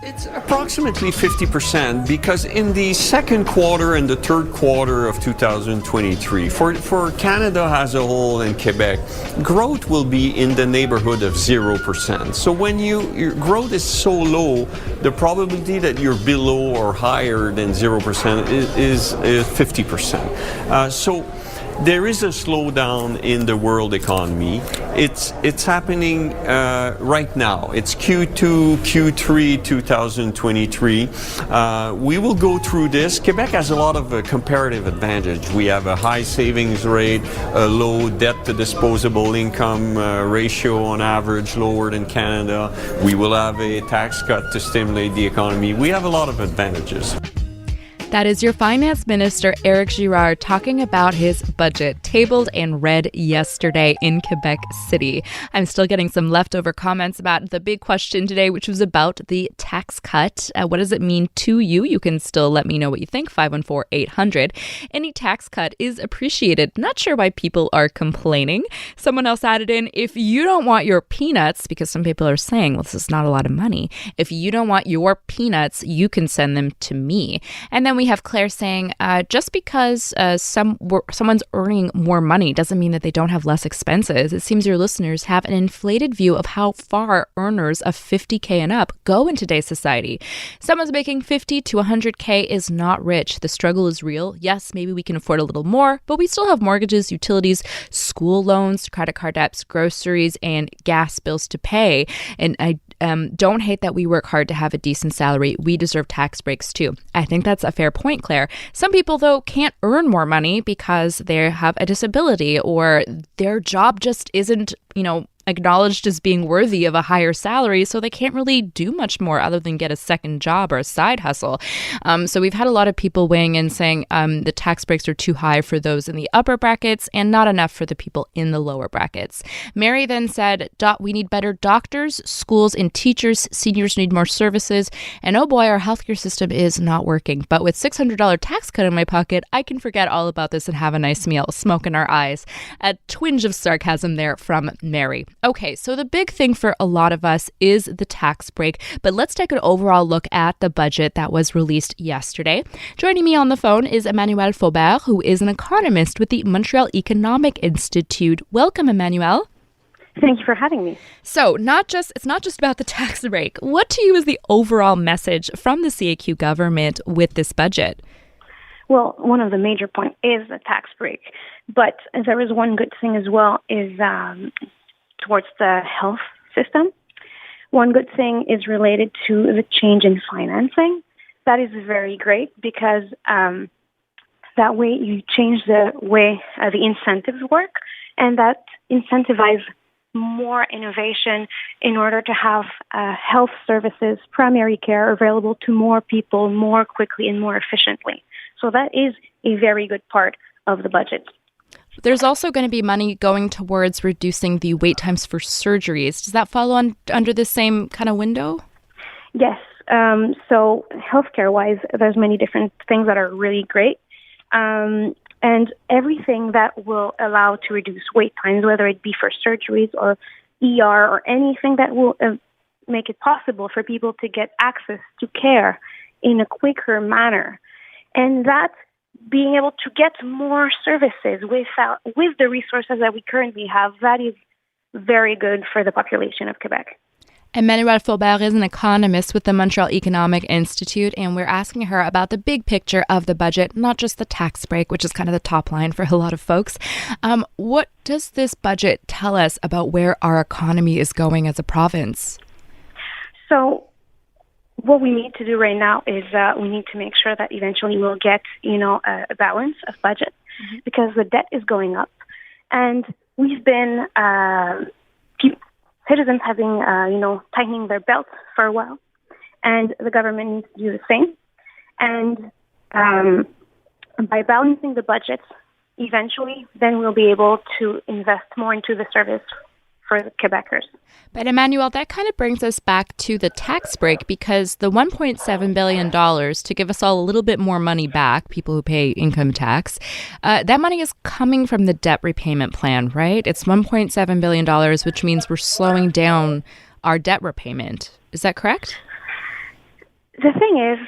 It's approximately 50% because in the second quarter and the third quarter of 2023, for Canada as a whole and Quebec, growth will be in the neighborhood of 0%. So when your growth is so low, the probability that you're below or higher than 0% is 50%. So there is a slowdown in the world economy. It's happening right now. It's Q2, Q3 2023. We will go through this. Quebec has a lot of comparative advantage. We have a high savings rate, a low debt to disposable income ratio on average, lower than Canada. We will have a tax cut to stimulate the economy. We have a lot of advantages. That is your finance minister, Éric Girard, talking about his budget tabled and read yesterday in Quebec City. I'm still getting some leftover comments about the big question today, which was about the tax cut. What does it mean to you? You can still let me know what you think, 514-800. Any tax cut is appreciated. Not sure why people are complaining. Someone else added in, if you don't want your peanuts, because some people are saying, well, this is not a lot of money. If you don't want your peanuts, you can send them to me. And then we have Claire saying, just because someone's earning more money doesn't mean that they don't have less expenses. It seems your listeners have an inflated view of how far earners of 50K and up go in today's society. Someone's making 50 to 100K is not rich. The struggle is real. Yes, maybe we can afford a little more, but we still have mortgages, utilities, school loans, credit card debts, groceries, and gas bills to pay. And I don't hate that we work hard to have a decent salary. We deserve tax breaks too. I think that's a fair point, Claire. Some people, though, can't earn more money because they have a disability or their job just isn't, acknowledged as being worthy of a higher salary, so they can't really do much more other than get a second job or a side hustle. So we've had a lot of people weighing in saying the tax breaks are too high for those in the upper brackets and not enough for the people in the lower brackets. Mary then said, we need better doctors, schools, and teachers. Seniors need more services. And oh boy, our healthcare system is not working. But with $600 tax cut in my pocket, I can forget all about this and have a nice meal. Smoke in our eyes. A twinge of sarcasm there from Mary. Okay, so the big thing for a lot of us is the tax break, but let's take an overall look at the budget that was released yesterday. Joining me on the phone is Emmanuelle Faubert, who is an economist with the Montreal Economic Institute. Welcome, Emmanuelle. Thank you for having me. So it's not just about the tax break. What to you is the overall message from the CAQ government with this budget? Well, one of the major points is the tax break, but there is one good thing as well is towards the health system. One good thing is related to the change in financing. That is very great because that way you change the way the incentives work, and that incentivizes more innovation in order to have health services, primary care available to more people more quickly and more efficiently. So that is a very good part of the budget. There's also going to be money going towards reducing the wait times for surgeries. Does that fall under the same kind of window? Yes. So healthcare-wise, there's many different things that are really great. And everything that will allow to reduce wait times, whether it be for surgeries or ER or anything that will make it possible for people to get access to care in a quicker manner. And that being able to get more services with the resources that we currently have, that is very good for the population of Quebec. Emmanuelle Faubert is an economist with the Montreal Economic Institute, and we're asking her about the big picture of the budget, not just the tax break, which is kind of the top line for a lot of folks. What does this budget tell us about where our economy is going as a province? So what we need to do right now is we need to make sure that eventually we'll get, a balance of budget because the debt is going up. And we've been, citizens have been, tightening their belts for a while. And the government needs to do the same. And by balancing the budget, eventually, then we'll be able to invest more into the service for the Quebecers. But Emmanuelle, that kind of brings us back to the tax break because the $1.7 billion to give us all a little bit more money back, people who pay income tax, that money is coming from the debt repayment plan, right? It's $1.7 billion, which means we're slowing down our debt repayment. Is that correct? The thing is,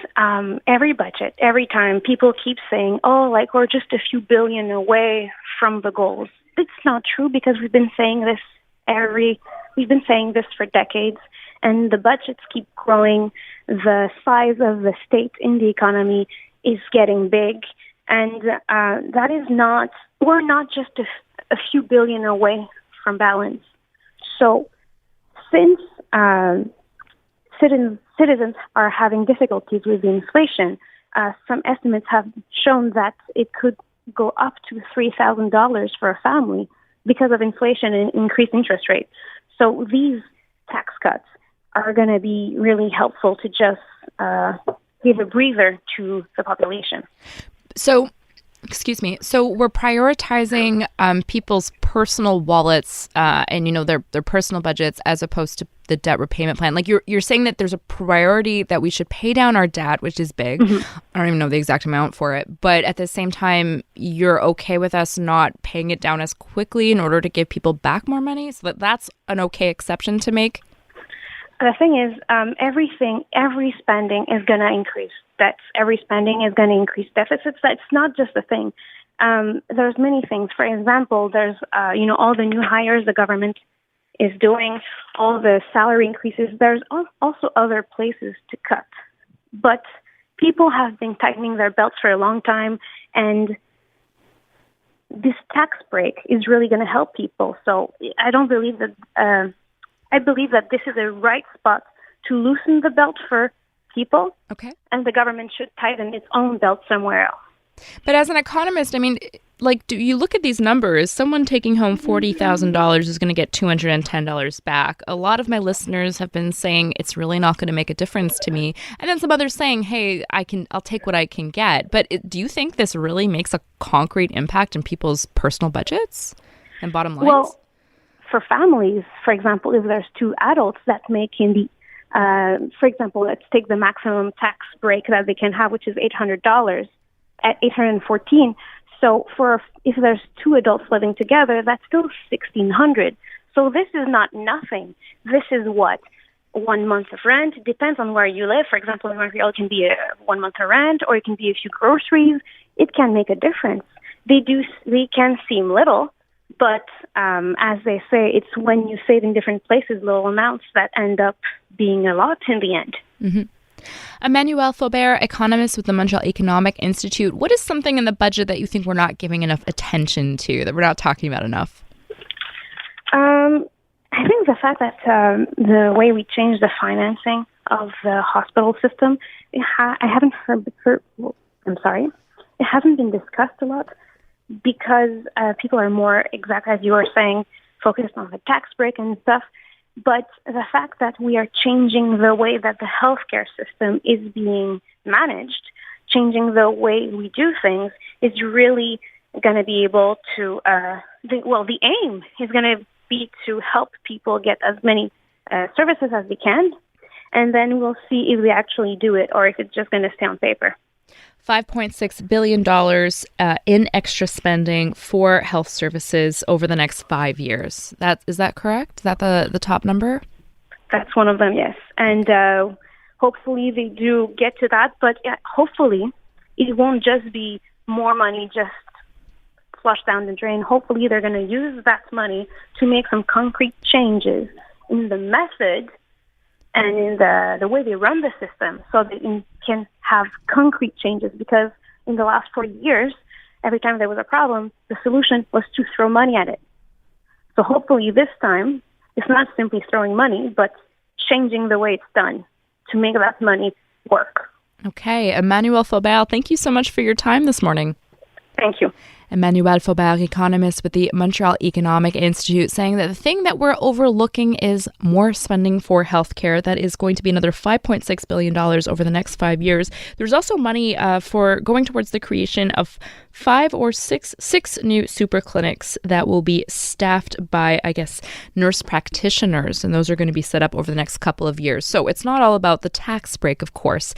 every budget, every time people keep saying, oh, like we're just a few billion away from the goals. It's not true because we've been saying this for decades, and the budgets keep growing. The size of the state in the economy is getting big, and we're not just a few billion away from balance. So since citizens are having difficulties with the inflation, some estimates have shown that it could go up to $3,000 for a family because of inflation and increased interest rates. So these tax cuts are going to be really helpful to just give a breather to the population. So, excuse me. So we're prioritizing people's personal wallets and their personal budgets as opposed to the debt repayment plan. Like you're saying that there's a priority that we should pay down our debt, which is big. Mm-hmm. I don't even know the exact amount for it, but at the same time, you're okay with us not paying it down as quickly in order to give people back more money. So that's an okay exception to make. The thing is, every spending is going to increase debts. Every spending is going to increase deficits. That's not just a thing. There's many things. For example, there's all the new hires the government is doing, all the salary increases. There's also other places to cut. But people have been tightening their belts for a long time, and this tax break is really going to help people. So I believe that this is a right spot to loosen the belt for people. Okay. And the government should tighten its own belt somewhere else. But as an economist, I mean, do you look at these numbers? Someone taking home $40,000 is going to get $210 back. A lot of my listeners have been saying it's really not going to make a difference to me. And then some others saying, hey, I'll take what I can get. But do you think this really makes a concrete impact in people's personal budgets and bottom lines? Well, for families, for example, if there's two adults that make for example, let's take the maximum tax break that they can have, which is $800 at $814. So if there's two adults living together, that's still $1,600. So this is not nothing. This is what 1 month of rent. It depends on where you live. For example, in Montreal, it can be 1 month of rent, or it can be a few groceries. It can make a difference. They can seem little, but as they say, it's when you save in different places little amounts that end up being a lot in the end. Mm-hmm. Emmanuelle Faubert, economist with the Montreal Economic Institute. What is something in the budget that you think we're not giving enough attention to, that we're not talking about enough? I think the fact that the way we changed the financing of the hospital system, it hasn't been discussed a lot because people are more, exactly as you were saying, focused on the tax break and stuff. But the fact that we are changing the way that the healthcare system is being managed, changing the way we do things, is really going to be able to, the aim is going to be to help people get as many services as they can, and then we'll see if we actually do it or if it's just going to stay on paper. $5.6 billion in extra spending for health services over the next 5 years. Is that correct? Is that the top number? That's one of them, yes. And hopefully they do get to that. But hopefully it won't just be more money just flushed down the drain. Hopefully they're going to use that money to make some concrete changes in the method and in the way they run the system, so they can have concrete changes. Because in the last 40 years, every time there was a problem, the solution was to throw money at it. So hopefully this time, it's not simply throwing money, but changing the way it's done to make that money work. Okay. Emmanuelle Faubert, thank you so much for your time this morning. Thank you. Emmanuelle Faubert, economist with the Montreal Economic Institute, saying that the thing that we're overlooking is more spending for healthcare. That is going to be another $5.6 billion over the next 5 years. There's also money for going towards the creation of six new super clinics that will be staffed by, nurse practitioners. And those are going to be set up over the next couple of years. So it's not all about the tax break, of course.